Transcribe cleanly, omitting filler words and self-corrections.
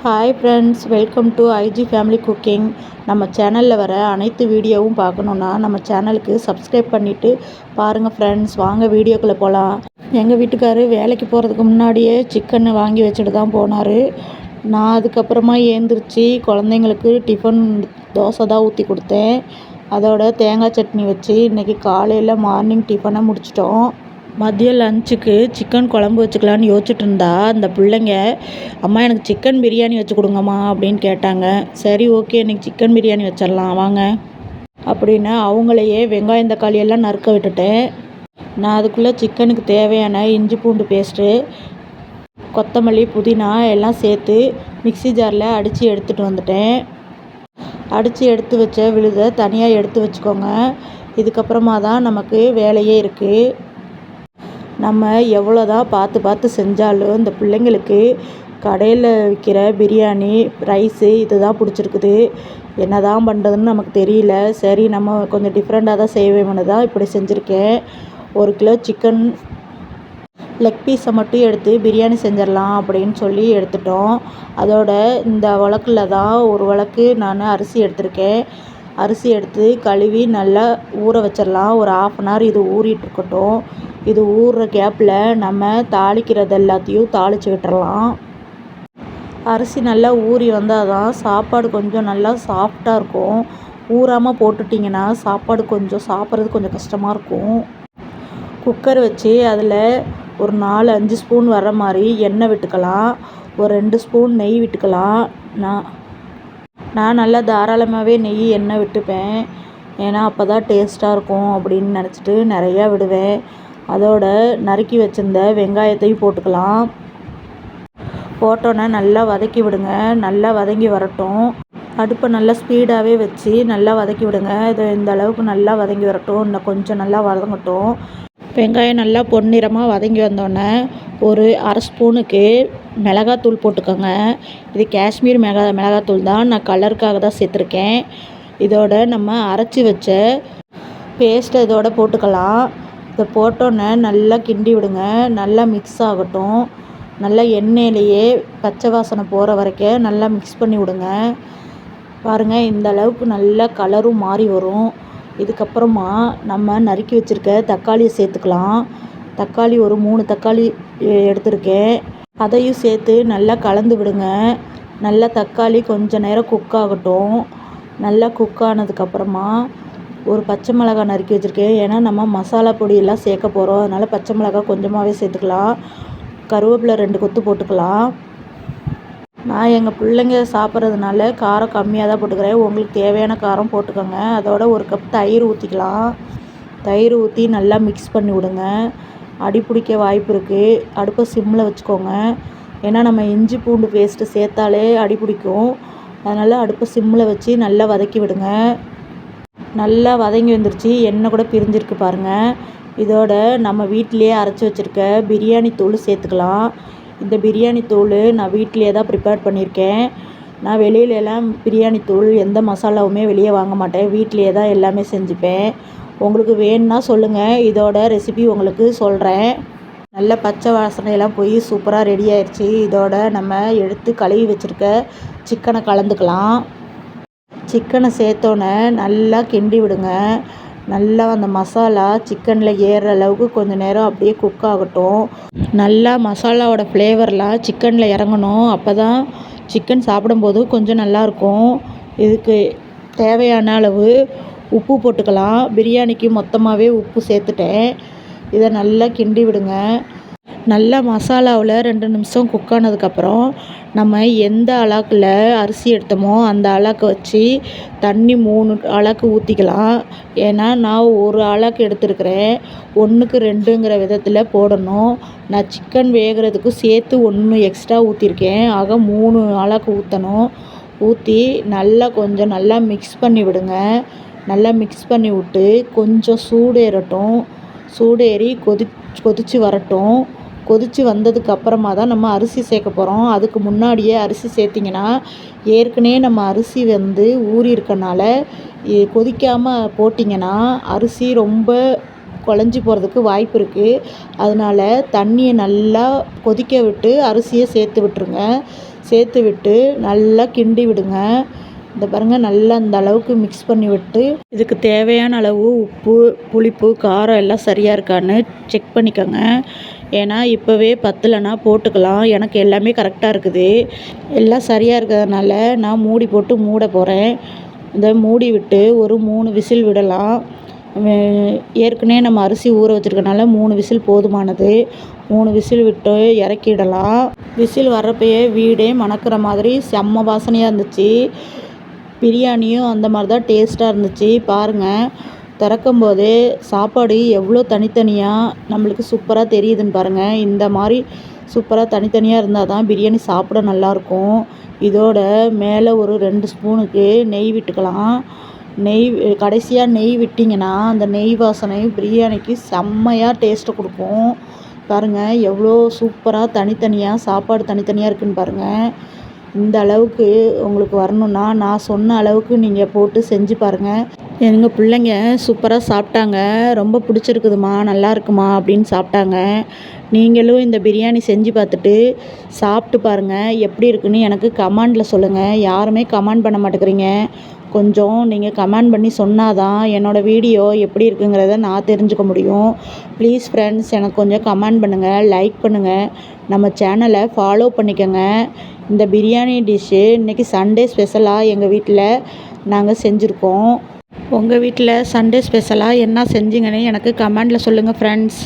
Hi friends, welcome to IG family cooking. நம்ம சேனலில் வர அனைத்து வீடியோவும் பார்க்கணுன்னா நம்ம சேனலுக்கு சப்ஸ்கிரைப் பண்ணிவிட்டு பாருங்கள் ஃப்ரெண்ட்ஸ். வாங்க வீடியோக்குள்ளே போகலாம். எங்கள் வீட்டுக்காரர் வேலைக்கு போகிறதுக்கு முன்னாடியே சிக்கன் வாங்கி வச்சுட்டு தான் போனார். நான் அதுக்கப்புறமா ஏந்திரிச்சு குழந்தைங்களுக்கு டிஃபன் தோசை தான் ஊற்றி கொடுத்தேன். அதோட தேங்காய் சட்னி வச்சு இன்றைக்கி காலையில் மார்னிங் டிஃபனை முடிச்சிட்டோம். மதியம் லஞ்சுக்கு சிக்கன் குழம்பு வச்சுக்கலான்னு யோசிச்சுட்டு இருந்தா அந்த பிள்ளைங்க, அம்மா எனக்கு சிக்கன் பிரியாணி வச்சு கொடுங்கம்மா அப்படின்னு கேட்டாங்க. சரி, ஓகே, இன்றைக்கி சிக்கன் பிரியாணி வச்சிடலாம் வாங்க அப்படின்னு அவங்களையே வெங்காயம் தக்காளி எல்லாம் நறுக்க விட்டுட்டேன். நான் அதுக்குள்ளே சிக்கனுக்கு தேவையான இஞ்சி பூண்டு பேஸ்ட்டு, கொத்தமல்லி, புதினா எல்லாம் சேர்த்து மிக்ஸி ஜாரில் அடித்து எடுத்துகிட்டு வந்துட்டேன். அடித்து எடுத்து வச்ச விழுதை தனியாக எடுத்து வச்சுக்கோங்க. இதுக்கப்புறமா தான் நமக்கு வேலையே இருக்குது. நம்ம எவ்வளோ தான் பார்த்து செஞ்சாலும் இந்த பிள்ளைங்களுக்கு கடையில் விற்கிற பிரியாணி, ரைஸு இது தான் பிடிச்சிருக்குது. என்ன தான் பண்ணுறதுன்னு நமக்கு தெரியல. சரி, நம்ம கொஞ்சம் டிஃப்ரெண்ட்டாக தான் செய்வேன்னு தான் இப்படி செஞ்சுருக்கேன். 1 கிலோ சிக்கன் லெக் பீஸை மட்டும் எடுத்து பிரியாணி செஞ்சிடலாம் அப்படின்னு சொல்லி எடுத்துட்டோம். அதோட இந்த வழக்கில் தான் ஒரு வழக்கு நான் அரிசி எடுத்திருக்கேன். அரிசி எடுத்து கழுவி நல்லா ஊற வச்சிடலாம். ஒரு 1/2 அன் ஹவர் இது ஊறிட்டு இருக்கட்டும். இது ஊறுற கேப்பில் நம்ம தாளிக்கிறது எல்லாத்தையும் தாளித்து விட்டுறலாம். அரிசி நல்லா ஊறி வந்தால் தான் சாப்பாடு கொஞ்சம் நல்லா சாஃப்டாக இருக்கும். ஊறாமல் போட்டுட்டிங்கன்னா சாப்பாடு கொஞ்சம் சாப்பிட்றது கொஞ்சம் கஷ்டமாக இருக்கும். குக்கர் வச்சு அதில் ஒரு 4-5 ஸ்பூன் வர்ற மாதிரி எண்ணெய் விட்டுக்கலாம். ஒரு 2 ஸ்பூன் நெய் விட்டுக்கலாம். நான் நல்லா தாராளமாகவே நெய் எண்ணெய் விட்டுப்பேன். ஏன்னா அப்போ தான் டேஸ்ட்டாக இருக்கும் அப்படின்னு நினச்சிட்டு நிறையா விடுவேன். அதோட நறுக்கி வச்சிருந்த வெங்காயத்தையும் போட்டுக்கலாம். போட்டோன்னே நல்லா வதக்கி விடுங்க. நல்லா வதங்கி வரட்டும். அடுப்பை நல்லா ஸ்பீடாகவே வச்சு நல்லா வதக்கி விடுங்க. இது இந்த அளவுக்கு நல்லா வதங்கி வரட்டும். இன்னும் கொஞ்சம் நல்லா வதங்கட்டும். வெங்காயம் நல்லா பொன்னிறமாக வதங்கி வந்தோடனே ஒரு 1/2 ஸ்பூனுக்கு மிளகாத்தூள் போட்டுக்கோங்க. இது காஷ்மீர் மிளகாத்தூள் தான். நான் கலருக்காக தான் சேர்த்துருக்கேன். இதோட நம்ம அரைச்சி வச்ச பேஸ்ட்டை இதோட போட்டுக்கலாம். இதை போட்டோன்னே நல்லா கிண்டி விடுங்க. நல்லா மிக்ஸ் ஆகட்டும். நல்லா எண்ணெயிலேயே பச்சை வாசனை போகிற வரைக்கும் நல்லா மிக்ஸ் பண்ணி விடுங்க. பாருங்கள், இந்த அளவுக்கு நல்லா கலரும் மாறி வரும். இதுக்கப்புறமா நம்ம நறுக்கி வச்சுருக்க தக்காளியை சேர்த்துக்கலாம். தக்காளி ஒரு 3 தக்காளி எடுத்திருக்கேன். அதையும் சேர்த்து நல்லா கலந்து விடுங்க. நல்லா தக்காளி கொஞ்சம் நேரம் குக் ஆகட்டும். நல்லா குக் ஆனதுக்கப்புறமா ஒரு பச்சை மிளகாய் நறுக்கி வச்சுருக்கேன். ஏன்னா நம்ம மசாலா பொடியெல்லாம் சேர்க்க போகிறோம். அதனால் பச்சை மிளகாய் கொஞ்சமாகவே சேர்த்துக்கலாம். கருவேப்பிலை 2 கொத்து போட்டுக்கலாம். நான் எங்கள் பிள்ளைங்க சாப்பிட்றதுனால காரம் கம்மியாக தான் போட்டுக்கிறேன். உங்களுக்கு தேவையான காரம் போட்டுக்கோங்க. அதோட 1 கப் தயிர் ஊற்றிக்கலாம். தயிர் ஊற்றி நல்லா மிக்ஸ் பண்ணி விடுங்க. அடி பிடிக்க வாய்ப்பு இருக்குது. அடுப்பை சிம்மில் வச்சுக்கோங்க. ஏன்னா நம்ம இஞ்சி பூண்டு பேஸ்ட்டு சேர்த்தாலே அடி பிடிக்கும். அதனால் அடுப்பை சிம்மில் வச்சு நல்லா வதக்கி விடுங்க. நல்லா வதங்கி வந்துருச்சு. எண்ணெய் கூட பிரிஞ்சிருக்கு பாருங்கள். இதோட நம்ம வீட்டிலையே அரைச்சி வச்சுருக்க பிரியாணி தூள் சேர்த்துக்கலாம். இந்த பிரியாணி தூள் நான் வீட்டிலையே தான் ப்ரிப்பேர் பண்ணியிருக்கேன். நான் வெளியிலலாம் பிரியாணி தூள் எந்த மசாலாவுமே வெளியே வாங்க மாட்டேன். வீட்டிலையே தான் எல்லாமே செஞ்சுப்பேன். உங்களுக்கு வேணும்னா சொல்லுங்கள், இதோட ரெசிபி உங்களுக்கு சொல்கிறேன். நல்ல பச்சை வாசனையெல்லாம் போய் சூப்பராக ரெடி ஆயிடுச்சு. இதோட நம்ம எடுத்து கழுவி வச்சுருக்க சிக்கனை கலந்துக்கலாம். சிக்கனை சேர்த்தோன்னே நல்லா கிண்டி விடுங்க. நல்லா அந்த மசாலா சிக்கனில் ஏறுற அளவுக்கு கொஞ்சம் நேரம் அப்படியே குக் ஆகட்டும். நல்லா மசாலாவோட ஃப்ளேவர்லாம் சிக்கனில் இறங்கணும். அப்போ தான் சிக்கன் சாப்பிடும்போது கொஞ்சம் நல்லாயிருக்கும். இதுக்கு தேவையான அளவு உப்பு போட்டுக்கலாம். பிரியாணிக்கு மொத்தமாகவே உப்பு சேர்த்துட்டேன். இதை நல்லா கிண்டி விடுங்க. நல்லா மசாலாவில் 2 நிமிஷம் குக் ஆனதுக்கப்புறம் நம்ம எந்த அளாக்கில் அரிசி எடுத்தோமோ அந்த அளாக்கு வச்சு தண்ணி 3 அளாக்கு ஊற்றிக்கலாம். ஏன்னா நான் 1 அளாக்கு எடுத்துருக்கிறேன். 1க்கு 2ங்கிற விதத்தில் போடணும். நான் சிக்கன் வேகிறதுக்கு சேர்த்து 1 எக்ஸ்ட்ரா ஊற்றிருக்கேன். ஆக 3 அளாக்கு ஊற்றணும். ஊற்றி நல்லா கொஞ்சம் நல்லா மிக்ஸ் பண்ணி விடுங்க. நல்லா மிக்ஸ் பண்ணி விட்டு கொஞ்சம் சூடேறட்டும். சூடேறி கொதித்து வரட்டும். கொதித்து வந்ததுக்கு அப்புறமா தான் நம்ம அரிசி சேர்க்க போகிறோம். அதுக்கு முன்னாடியே அரிசி சேர்த்திங்கன்னா ஏற்கனவே நம்ம அரிசி ஊறி இருக்கனால கொதிக்காமல் போட்டிங்கன்னா அரிசி ரொம்ப குழஞ்சி போகிறதுக்கு வாய்ப்பு இருக்குது. அதனால் தண்ணியை நல்லா கொதிக்க விட்டு அரிசியை சேர்த்து விட்டுருங்க. சேர்த்து விட்டு நல்லா கிண்டி விடுங்க. இந்த பாருங்கள், நல்லா இந்த அளவுக்கு மிக்ஸ் பண்ணி விட்டு இதுக்கு தேவையான அளவு உப்பு, புளிப்பு, காரம் எல்லாம் சரியாக இருக்கான்னு செக் பண்ணிக்கோங்க. ஏன்னா இப்போவே பத்தலைன்னா போட்டுக்கலாம். எனக்கு எல்லாமே கரெக்டாக இருக்குது. எல்லாம் சரியாக இருக்கிறதுனால நான் மூடி போட்டு மூட போகிறேன். இந்த மூடி விட்டு ஒரு 3 விசில் விடலாம். ஏற்கனவே நம்ம அரிசி ஊற வச்சுருக்கனால 3 விசில் போதுமானது. 3 விசில் விட்டு இறக்கிடலாம். விசில் வர்றப்பயே வீடே மணக்கிற மாதிரி செம்ம வாசனையாக இருந்துச்சு. பிரியாணியும் அந்த மாதிரி தான் டேஸ்ட்டாக இருந்துச்சு. பாருங்கள், திறக்கும் போதே சாப்பாடு எவ்வளோ தனித்தனியாக நம்மளுக்கு சூப்பராக தெரியுதுன்னு பாருங்கள். இந்த மாதிரி சூப்பராக தனித்தனியாக இருந்தால் தான் பிரியாணி சாப்பிட நல்லாயிருக்கும். இதோட மேலே ஒரு 2 ஸ்பூனுக்கு நெய் விட்டுக்கலாம். நெய் கடைசியாக நெய் விட்டிங்கன்னா அந்த நெய் வாசனை பிரியாணிக்கு செம்மையாக டேஸ்ட்டு கொடுக்கும். பாருங்கள், எவ்வளோ சூப்பராக தனித்தனியாக சாப்பாடு தனித்தனியாக இருக்குதுன்னு பாருங்கள். இந்த அளவுக்கு உங்களுக்கு வரணுன்னா நான் சொன்ன அளவுக்கு நீங்கள் போட்டு செஞ்சு பாருங்கள். எங்கள் பிள்ளைங்க சூப்பராக சாப்பிட்டாங்க. ரொம்ப பிடிச்சிருக்குதுமா, நல்லா இருக்குமா அப்படின்னு சாப்பிட்டாங்க. நீங்களும் இந்த பிரியாணி செஞ்சு பார்த்துட்டு சாப்பிட்டு பாருங்கள். எப்படி இருக்குன்னு எனக்கு கமெண்டில் சொல்லுங்கள். யாருமே கமெண்ட் பண்ண மாட்டேங்கிறீங்க. கொஞ்சம் நீங்கள் கமெண்ட் பண்ணி சொன்னால் தான் என்னோடய வீடியோ எப்படி இருக்குங்கிறத நான் தெரிஞ்சுக்க முடியும். ப்ளீஸ் ஃப்ரெண்ட்ஸ், எனக்கு கொஞ்சம் கமெண்ட் பண்ணுங்கள், லைக் பண்ணுங்கள், நம்ம சேனலை ஃபாலோ பண்ணிக்கோங்க. இந்த பிரியாணி டிஷ்ஷு இன்றைக்கி சண்டே ஸ்பெஷலாக எங்கள் வீட்டில் நாங்கள் செஞ்சுருக்கோம். உங்கள் வீட்டில் சண்டே ஸ்பெஷலாக என்ன செஞ்சீங்கன்னு எனக்கு கமெண்டில் சொல்லுங்கள் ஃப்ரெண்ட்ஸ்.